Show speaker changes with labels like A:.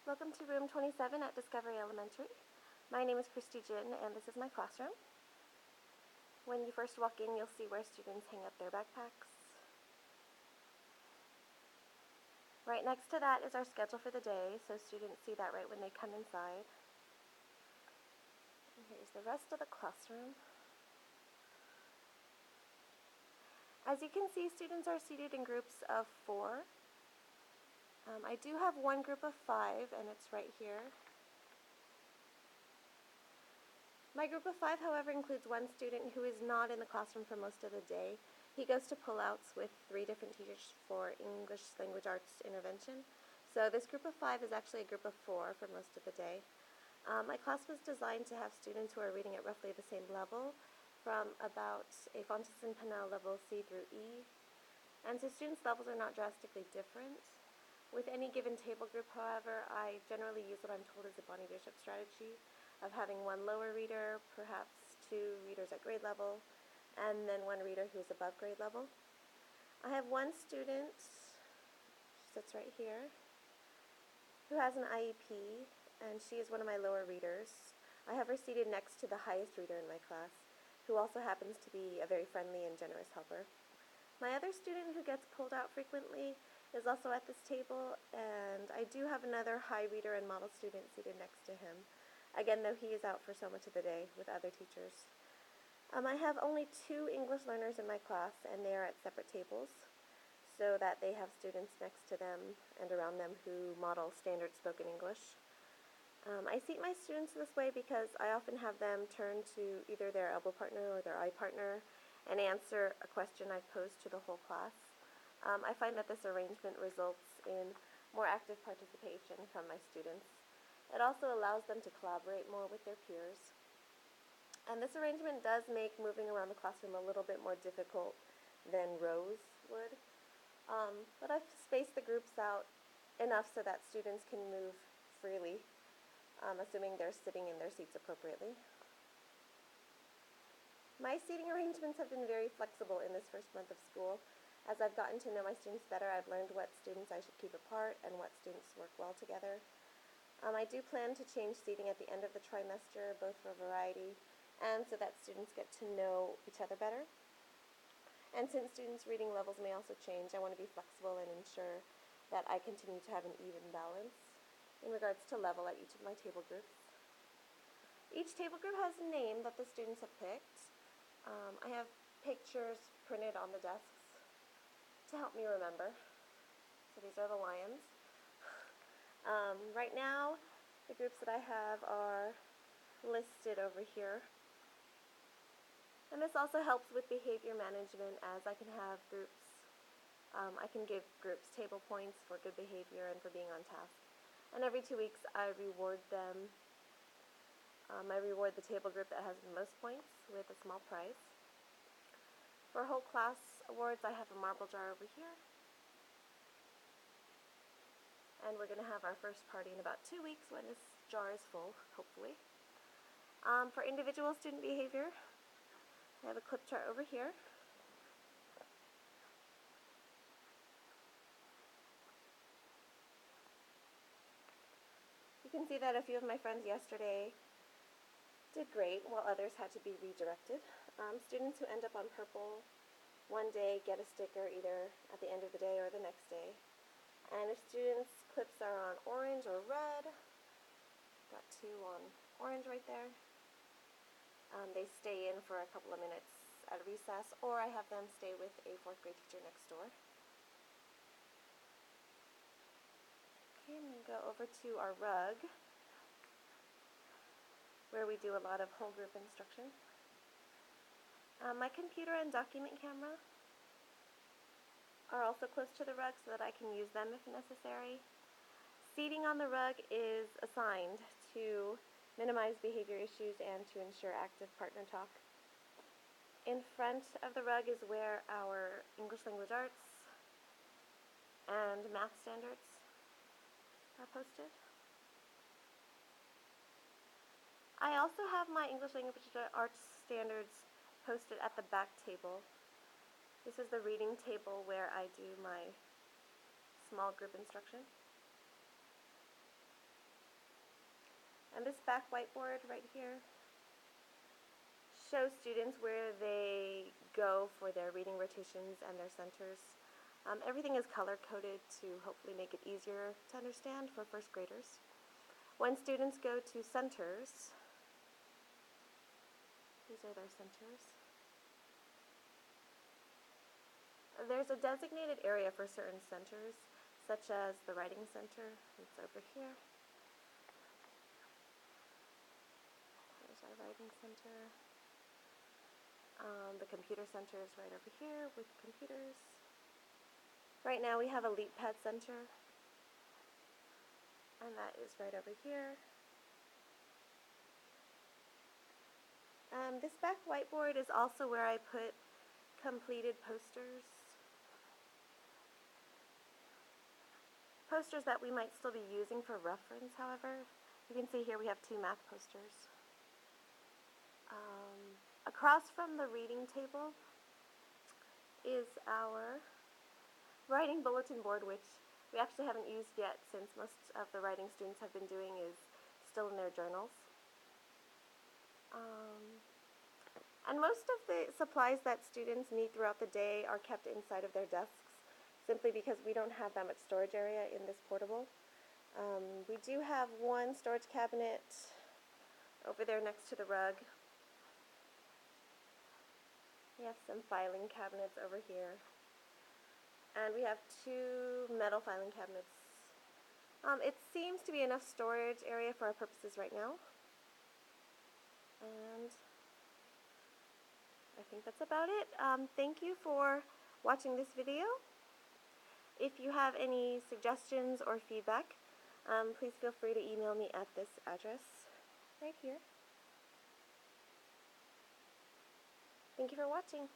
A: Welcome to room 27 at Discovery Elementary. My name is Christy Jin and this is my classroom. When you first walk in, you'll see where students hang up their backpacks. Right next to that is our schedule for the day, so students see that right when they come inside. And here's the rest of the classroom. As you can see, students are seated in groups of 4. I do have one group of 5, and it's right here. My group of 5, however, includes one student who is not in the classroom for most of the day. He goes to pullouts with 3 different teachers for English Language Arts intervention. So this group of 5 is actually a group of 4 for most of the day. My class was designed to have students who are reading at roughly the same level, from about a Fontys and Pinnell level C through E. And so students' levels are not drastically different. With any given table group, however, I generally use what I'm told is a Bonnie Bishop strategy of having one lower reader, perhaps 2 readers at grade level, and then 1 reader who is above grade level. I have one student, she sits right here, who has an IEP, and she is one of my lower readers. I have her seated next to the highest reader in my class, who also happens to be a very friendly and generous helper. My other student who gets pulled out frequently is also at this table, and I do have another high reader and model student seated next to him. Again, though, he is out for so much of the day with other teachers. I have only 2 English learners in my class, and they are at separate tables, so that they have students next to them and around them who model standard spoken English. I seat my students this way because I often have them turn to either their elbow partner or their eye partner and answer a question I've posed to the whole class. I find that this arrangement results in more active participation from my students. It also allows them to collaborate more with their peers. And this arrangement does make moving around the classroom a little bit more difficult than rows would. But I've spaced the groups out enough so that students can move freely, assuming they're sitting in their seats appropriately. My seating arrangements have been very flexible in this first month of school. As I've gotten to know my students better, I've learned what students I should keep apart and what students work well together. I do plan to change seating at the end of the trimester, both for variety and so that students get to know each other better. And since students' reading levels may also change, I want to be flexible and ensure that I continue to have an even balance in regards to level at each of my table groups. Each table group has a name that the students have picked. I have pictures printed on the desks to help me remember. So these are the lions. Right now, the groups that I have are listed over here. And this also helps with behavior management, as I can have groups, I can give groups table points for good behavior and for being on task. And every 2 weeks I reward them. I reward the table group that has the most points with a small prize. For whole class awards, I have a marble jar over here. And we're going to have our first party in about 2 weeks when this jar is full, hopefully. For individual student behavior, I have a clip chart over here. You can see that a few of my friends yesterday did great, while others had to be redirected. Students who end up on purple one day get a sticker either at the end of the day or the next day. And if students' clips are on orange or red, got 2 on orange right there, they stay in for a couple of minutes at recess, or I have them stay with a 4th grade teacher next door. Okay, I'm going to go over to our rug, where we do a lot of whole group instruction. My computer and document camera are also close to the rug so that I can use them if necessary. Seating on the rug is assigned to minimize behavior issues and to ensure active partner talk. In front of the rug is where our English Language Arts and math standards are posted. I also have my English Language Arts standards posted at the back table. This is the reading table where I do my small group instruction. And this back whiteboard right here shows students where they go for their reading rotations and their centers. Everything is color-coded to hopefully make it easier to understand for first graders. When students go to centers, these are their centers. There's a designated area for certain centers, such as the writing center. It's over here. There's our writing center. The computer center is right over here with computers. Right now we have a LeapPad center, and that is right over here. This back whiteboard is also where I put completed posters. Posters that we might still be using for reference, however. You can see here we have 2 math posters. Across from the reading table is our writing bulletin board, which we actually haven't used yet since most of the writing students have been doing is still in their journals. And most of the supplies that students need throughout the day are kept inside of their desks, simply because we don't have that much storage area in this portable. We do have one storage cabinet over there next to the rug. We have some filing cabinets over here. And we have 2 metal filing cabinets. It seems to be enough storage area for our purposes right now. And I think that's about it. Thank you for watching this video. If you have any suggestions or feedback, please feel free to email me at this address right here. Thank you for watching.